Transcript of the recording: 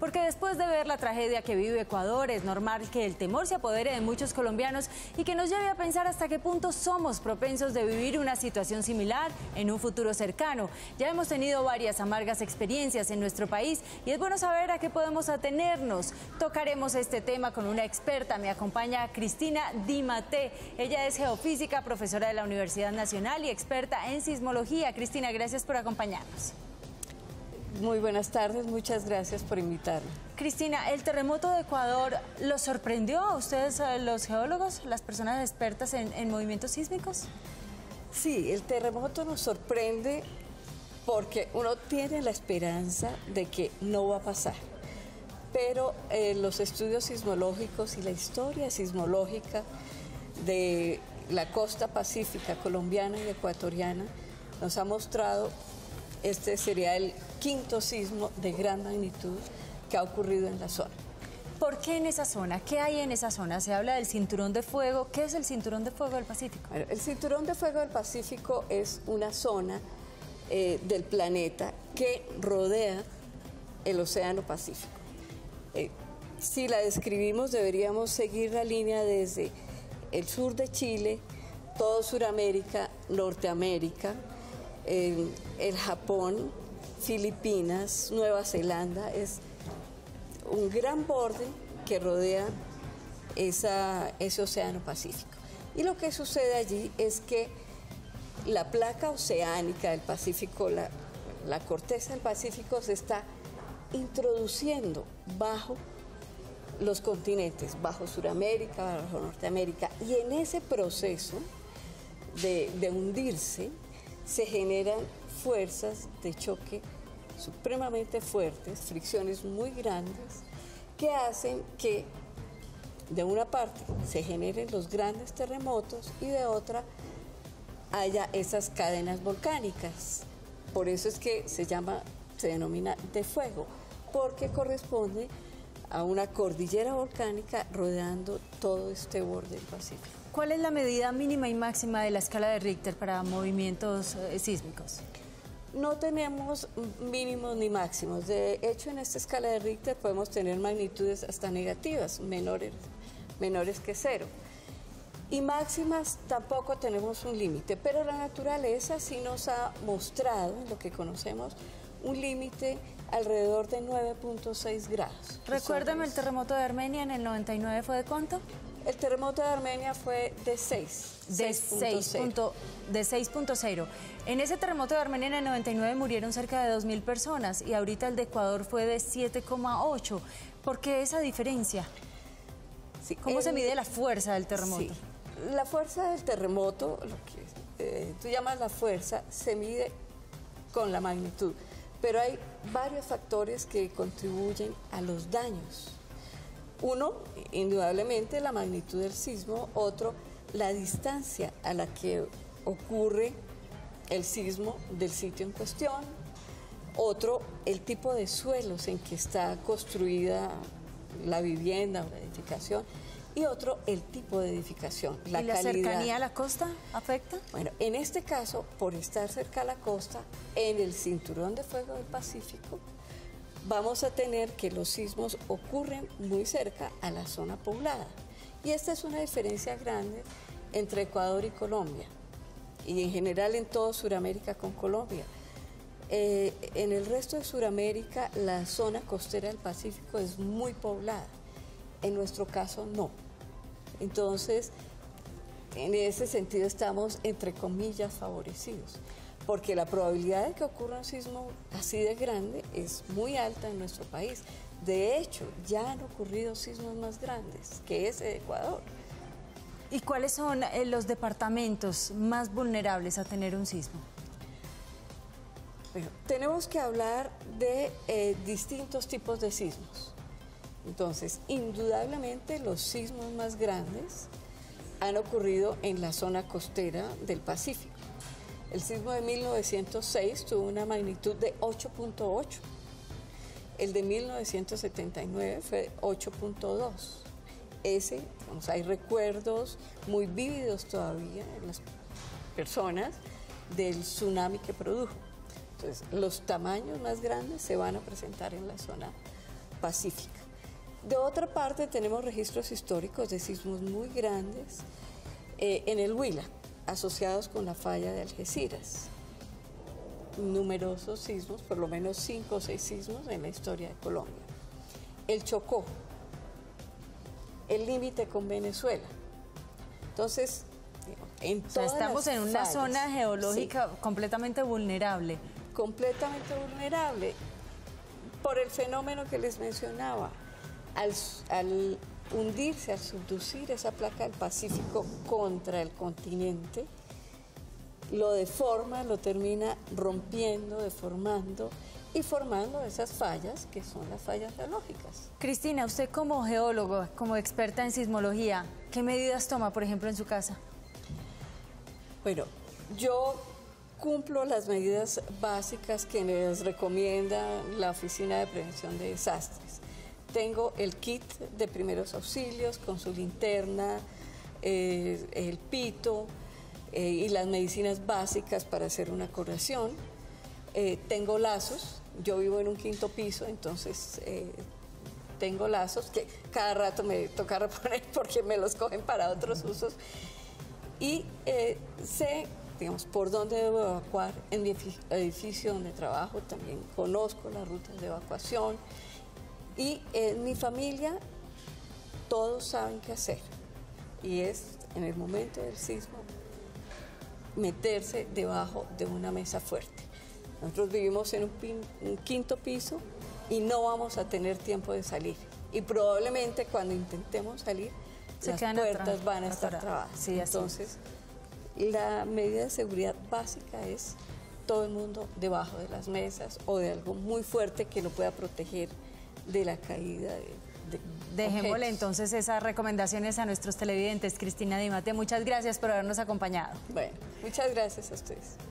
Porque después de ver la tragedia que vive Ecuador, es normal que el temor se apodere de muchos colombianos y que nos lleve a pensar hasta qué punto somos propensos de vivir una situación similar en un futuro cercano. Ya hemos tenido varias amargas experiencias en nuestro país y es bueno saber a qué podemos atenernos. Tocaremos este tema con una experta. Me acompaña Cristina Di Mattei. Ella es geofísica, profesora de la Universidad Nacional y experta en sismología. Cristina, gracias por acompañarnos. Muy buenas tardes, muchas gracias por invitarme. Cristina, ¿el terremoto de Ecuador los sorprendió a ustedes, los geólogos, las personas expertas en movimientos sísmicos? Sí, el terremoto nos sorprende porque uno tiene la esperanza de que no va a pasar. Pero los estudios sismológicos y la historia sismológica de la costa pacífica colombiana y ecuatoriana nos ha mostrado este sería el quinto sismo de gran magnitud que ha ocurrido en la zona. ¿Por qué en esa zona? ¿Qué hay en esa zona? Se habla del cinturón de fuego. ¿Qué es el cinturón de fuego del Pacífico? Bueno, el cinturón de fuego del Pacífico es una zona del planeta que rodea el Océano Pacífico. Si la describimos, deberíamos seguir la línea desde el sur de Chile, todo Suramérica, Norteamérica, el Japón, Filipinas, Nueva Zelanda. Es un gran borde que rodea ese Océano Pacífico. Y lo que sucede allí es que la placa oceánica del Pacífico, la corteza del Pacífico se está introduciendo bajo los continentes, bajo Suramérica, bajo Norteamérica, y en ese proceso de hundirse se generan fuerzas de choque supremamente fuertes, fricciones muy grandes, que hacen que de una parte se generen los grandes terremotos y de otra haya esas cadenas volcánicas. Por eso es que se denomina de fuego, porque corresponde a una cordillera volcánica rodeando todo este borde del Pacífico. ¿Cuál es la medida mínima y máxima de la escala de Richter para movimientos sísmicos? No tenemos mínimos ni máximos. De hecho, en esta escala de Richter podemos tener magnitudes hasta negativas, menores que 0. Y máximas tampoco tenemos un límite, pero la naturaleza sí nos ha mostrado, en lo que conocemos, un límite alrededor de 9.6 grados. Recuérdame, el terremoto de Armenia en el 99 ¿fue de cuánto? El terremoto de Armenia fue de 6. De 6.0. En ese terremoto de Armenia en el 99 murieron cerca de 2.000 personas y ahorita el de Ecuador fue de 7,8. ¿Por qué esa diferencia? Sí, ¿Cómo se mide la fuerza del terremoto? Sí, la fuerza del terremoto, lo que tú llamas la fuerza, se mide con la magnitud, pero hay varios factores que contribuyen a los daños. Uno, indudablemente, la magnitud del sismo. Otro, la distancia a la que ocurre el sismo del sitio en cuestión. Otro, el tipo de suelos en que está construida la vivienda o la edificación. Y otro, el tipo de edificación, la calidad. ¿Y la cercanía a la costa afecta? Bueno, en este caso, por estar cerca a la costa, en el cinturón de fuego del Pacífico, vamos a tener que los sismos ocurren muy cerca a la zona poblada. Y esta es una diferencia grande entre Ecuador y Colombia, y en general en toda Sudamérica con Colombia. En el resto de Sudamérica, la zona costera del Pacífico es muy poblada. En nuestro caso, no. Entonces, en ese sentido estamos, entre comillas, favorecidos, porque la probabilidad de que ocurra un sismo así de grande es muy alta en nuestro país. De hecho, ya han ocurrido sismos más grandes que ese de Ecuador. ¿Y cuáles son los departamentos más vulnerables a tener un sismo? Bueno, tenemos que hablar de distintos tipos de sismos. Entonces, indudablemente los sismos más grandes han ocurrido en la zona costera del Pacífico. El sismo de 1906 tuvo una magnitud de 8.8. El de 1979 fue de 8.2. Hay recuerdos muy vívidos todavía en las personas del tsunami que produjo. Entonces, los tamaños más grandes se van a presentar en la zona pacífica. De otra parte, tenemos registros históricos de sismos muy grandes en el Huila, asociados con la falla de Algeciras. Numerosos sismos, por lo menos 5 o 6 sismos en la historia de Colombia. El Chocó, el límite con Venezuela. Entonces, en todas estamos en una zona geológica completamente vulnerable. Completamente vulnerable por el fenómeno que les mencionaba. Al hundirse, al subducir esa placa del Pacífico contra el continente, lo deforma, lo termina rompiendo, deformando y formando esas fallas que son las fallas geológicas. Cristina, usted como geólogo, como experta en sismología, ¿qué medidas toma, por ejemplo, en su casa? Bueno, yo cumplo las medidas básicas que les recomienda la Oficina de Prevención de Desastres. Tengo el kit de primeros auxilios con su linterna, el pito y las medicinas básicas para hacer una curación. Tengo lazos, yo vivo en un 5º piso, entonces tengo lazos que cada rato me toca reponer porque me los cogen para otros usos. Y sé, digamos, por dónde debo evacuar. En mi edificio donde trabajo también conozco las rutas de evacuación. Y en mi familia todos saben qué hacer. Y es, en el momento del sismo, meterse debajo de una mesa fuerte. Nosotros vivimos en un 5º piso y no vamos a tener tiempo de salir. Y probablemente cuando intentemos salir, las puertas van a estar trabadas. Sí, entonces, la medida de seguridad básica es todo el mundo debajo de las mesas o de algo muy fuerte que lo pueda proteger de la caída de Dejémosle objetos. entonces esas recomendaciones a nuestros televidentes. Cristina Di Matteo, muchas gracias por habernos acompañado. Bueno, muchas gracias a ustedes.